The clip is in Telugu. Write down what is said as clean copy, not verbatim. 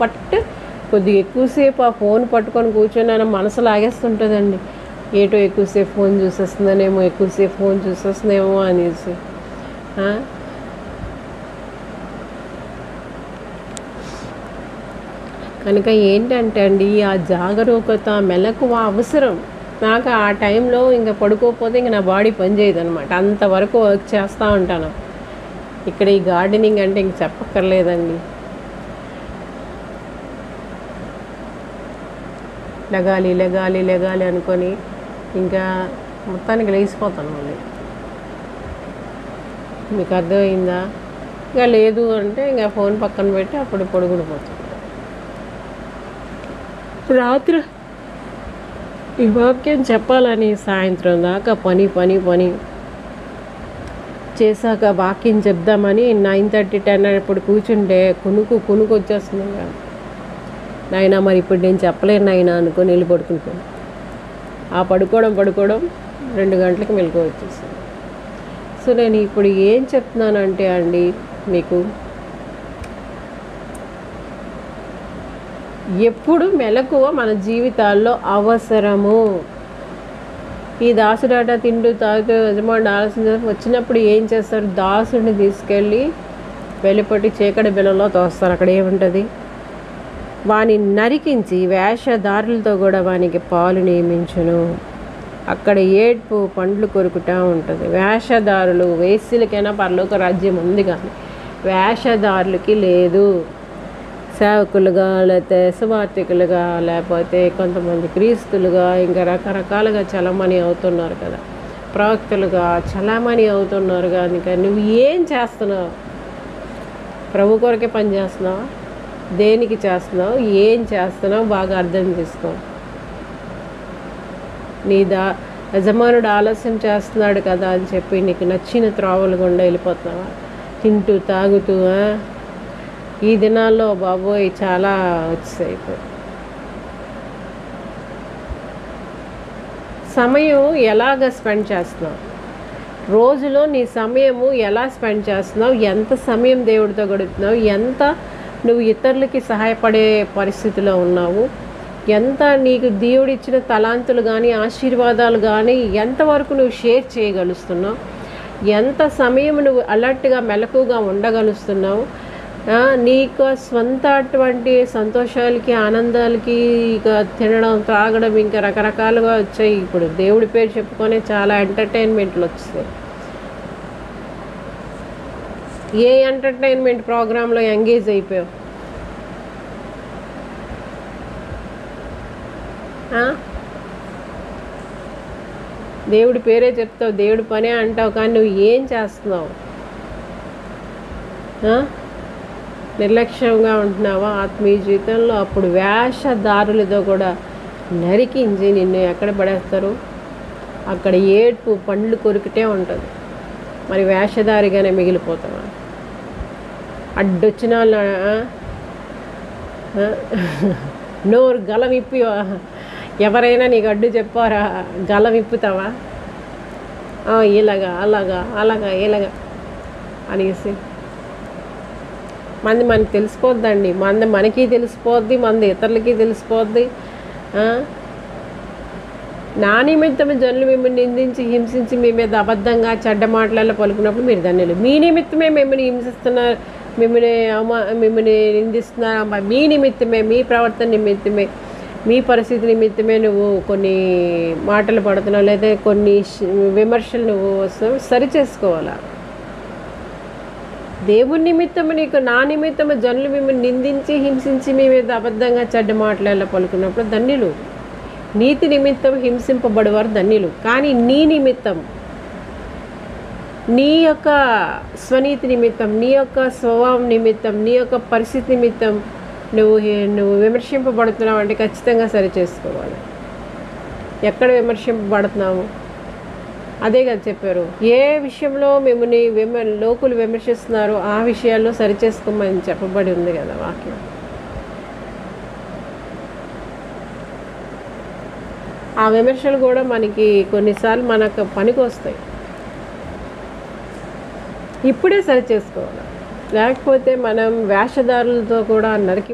బట్ కొద్దిగా ఎక్కువసేపు ఆ ఫోన్ పట్టుకొని కూర్చొని మనసు లాగేస్తుంటుందండి. ఏటో ఎక్కువసేపు ఫోన్ చూసేస్తుందనేమో, ఎక్కువసేపు ఫోన్ చూసేస్తుందేమో అనేసి. కనుక ఏంటంటే అండి, ఆ జాగరూకత, మెలకువ అవసరం. నాకు ఆ టైంలో ఇంకా పడుకోకపోతే ఇంక నా బాడీ పనిచేయదు అనమాట. అంతవరకు వర్క్ చేస్తూ ఉంటాను. ఇక్కడ ఈ గార్డెనింగ్ అంటే ఇంక చెప్పక్కర్లేదండి. లెగాలి లెగాలి లెగాలి అనుకొని ఇంకా మొత్తానికి లేచిపోతాను మళ్ళీ. మీకు అర్థమైందా? ఇంకా లేదు అంటే ఇంకా ఫోన్ పక్కన పెట్టి అప్పుడు పడుకునిపోతాను. రాత్రి ఈ వాక్యం చెప్పాలని సాయంత్రం దాకా పని పని పని చేశాక వాక్యం చెప్దామని 9:30, 10 అప్పుడు కూర్చుంటే కునుకు వచ్చేస్తుంది. నాయన మరి ఇప్పుడు నేను చెప్పలేను నాయన అనుకొని వెళ్ళి పడుకుంటాను. ఆ పడుకోవడం 2 గంటలకు మెలకు వచ్చేసింది. సో నేను ఇప్పుడు ఏం చెప్తున్నానంటే అండి, మీకు ఎప్పుడు మెలకువ మన జీవితాల్లో అవసరము. ఈ దాసుడాట తింటూ తాగుతూ యజమానుడు ఆలస్యం వచ్చినప్పుడు ఏం చేస్తారు? దాసుడిని తీసుకెళ్ళి వెలుపటి చీకటి బిలలో తోస్తారు. అక్కడ ఏముంటుంది? వాని నరికించి వేషధారులతో కూడా వానికి పాలు నియమించును. అక్కడ ఏడ్పు పండ్లు కొరుకుతూ ఉంటుంది. వేషధారులు, వేశ్యలకైనా పరలోక రాజ్యం ఉంది, కానీ వేషధారులకి లేదు. సేవకులుగా, లేకపోతే సువార్థికులుగా, లేకపోతే కొంతమంది క్రీస్తులుగా, ఇంకా రకరకాలుగా చలామణి అవుతున్నారు కదా, ప్రవక్తలుగా చలామణి అవుతున్నారు. కనుక నువ్వు ఏం చేస్తున్నావు? ప్రభు కొరకే పని చేస్తున్నావా? దేనికి చేస్తున్నావు? ఏం చేస్తున్నావు? బాగా అర్థం చేసుకో. నీ యజమానుడు ఆలస్యం చేస్తున్నాడు కదా అని చెప్పి నీకు నచ్చిన త్రోవలు గుండా వెళ్ళిపోతున్నావా? తింటూ తాగుతూ. ఈ దినాల్లో బాబోయ్ చాలా వచ్చాయి. సమయం ఎలాగ స్పెండ్ చేస్తున్నావు? రోజులో నీ సమయము ఎలా స్పెండ్ చేస్తున్నావు? ఎంత సమయం దేవుడితో గడుపుతున్నావు? ఎంత నువ్వు ఇతరులకి సహాయపడే పరిస్థితిలో ఉన్నావు? ఎంత నీకు దేవుడిచ్చిన తలాంతులు కానీ, ఆశీర్వాదాలు కానీ ఎంతవరకు నువ్వు షేర్ చేయగలుగుతున్నావు? ఎంత సమయం నువ్వు అలర్ట్గా, మెలకుగా ఉండగలుగుతున్నావు? నీకు స్వంత అటువంటి సంతోషాలకి, ఆనందాలకి, ఇక తినడం, త్రాగడం, ఇంకా రకరకాలుగా వచ్చాయి. ఇప్పుడు దేవుడి పేరు చెప్పుకొని చాలా ఎంటర్టైన్మెంట్లు వచ్చాయి. ఏ ఎంటర్టైన్మెంట్ ప్రోగ్రాంలో ఎంగేజ్ అయిపోయావు? దేవుడి పేరే చెప్తావు, దేవుడి పనే అంటావు, కానీ నువ్వు ఏం చేస్తున్నావు? నిర్లక్ష్యంగా ఉంటున్నావా ఆత్మీయ జీవితంలో? అప్పుడు వేషధారులతో కూడా నరికించి నిన్ను ఎక్కడ పడేస్తారు? అక్కడ ఏడ్పు పండ్లు కొరికితే ఉంటుంది. మరి వేషధారిగానే మిగిలిపోతావా? అడ్డొచ్చిన నోరు గలం ఇప్పి ఎవరైనా నీకు అడ్డు చెప్పారా? గలం ఇప్పుతావా? ఇలాగా అలాగా అలాగా ఇలాగా అనేసి మంది మనకి తెలిసిపోద్దండి. మనకి తెలిసిపోద్ది, మంది ఇతరులకి తెలిసిపోద్ది. నా నిమిత్తమే జనులు మిమ్మల్ని నిందించి హింసించి మీ మీద అబద్ధంగా చెడ్డ మాటలలో పలుకున్నప్పుడు మీరు ధన్యులు. మీ నిమిత్తమే మిమ్మల్ని హింసిస్తున్నారు, మిమ్మల్ని నిందిస్తున్నారు. మీ నిమిత్తమే, మీ ప్రవర్తన నిమిత్తమే, మీ పరిస్థితి నిమిత్తమే నువ్వు కొన్ని మాటలు పడుతున్నావు, లేదా కొన్ని విమర్శలు నువ్వు సరి చేసుకోవాలా. దేవుని నిమిత్తము నీకు, నా నిమిత్తము జనులు మిమ్మల్ని నిందించి హింసించి మీ మీద అబద్ధంగా చెడ్డ మాటలలో పలుకున్నప్పుడు ధన్యులు. నీతి నిమిత్తం హింసింపబడేవారు ధన్యులు. కానీ నీ నిమిత్తం, నీ యొక్క స్వనీతి నిమిత్తం, నీ యొక్క స్వభావం నిమిత్తం, నీ యొక్క పరిస్థితి నిమిత్తం నువ్వు విమర్శింపబడుతున్నావు అంటే ఖచ్చితంగా సరి చేసుకోవాలి. ఎక్కడ విమర్శింపబడుతున్నావు? అదే కదా చెప్పారు. ఏ విషయంలో మిమ్మల్ని లోకులు విమర్శిస్తున్నారో ఆ విషయాల్లో సరి చేసుకోమని చెప్పబడి ఉంది కదా వాక్యం. ఆ విమర్శలు కూడా మనకి కొన్నిసార్లు మనకు పనికి వస్తాయి. ఇప్పుడే సరి చేసుకోవాలి, లేకపోతే మనం వేషధారులతో కూడా నరికి